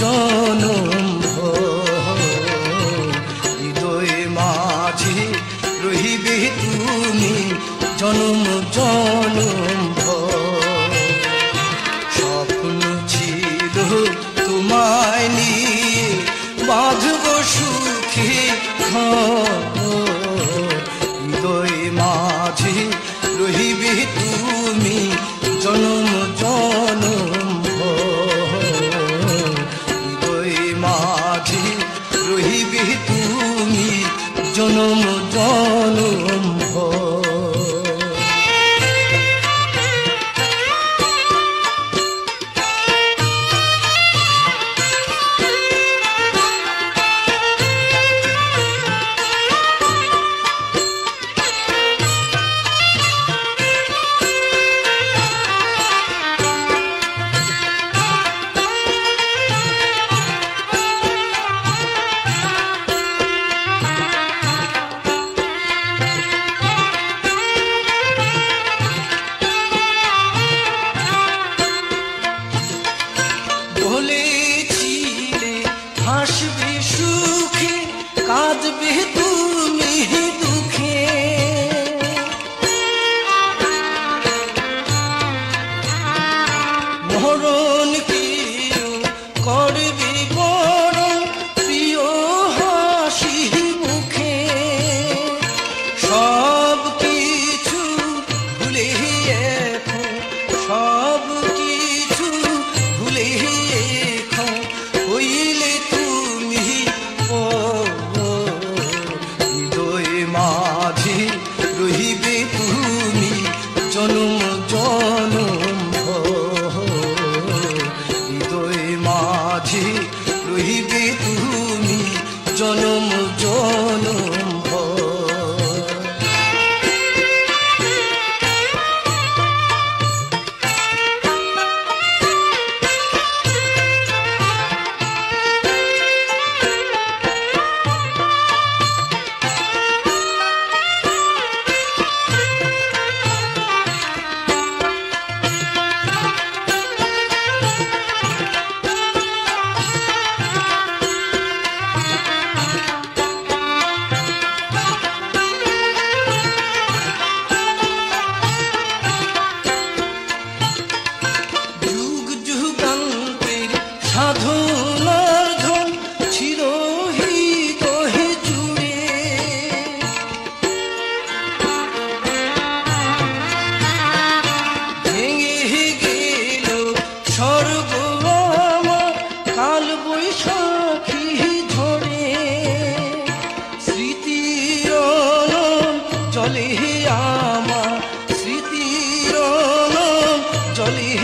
জনম হৃদয় মাঝে রহিবে তুমি জনম জনম স্বপ্ন ছিল তোমায় নিয়ে বাঁধব সুখে হৃদয় মাঝে রহিবে তুমি জনম জনম হৃদয় মাঝে রহিবে তুমি জনম জনম বলেছিলে হাসবে সুখে কাঁদবে তুমি দুঃখে মরণ কেউ করবে বরণ প্রিয় হাসি মুখে সব কিছু ভুলে এখন সব কিছু ভুলে হইলে তুমি হৃদয় মাঝে রহিবে তুমি জনম জনম হৃদয় মাঝে রহিবে তুমি জনম জনম সাধনার ধন ছিল হৃদয়ে জুড়ে ভেঙে গেল স্বর্গ আমার কাল বৈশাখী ঝড়ে স্মৃতির জলে আমার স্মৃতির জলে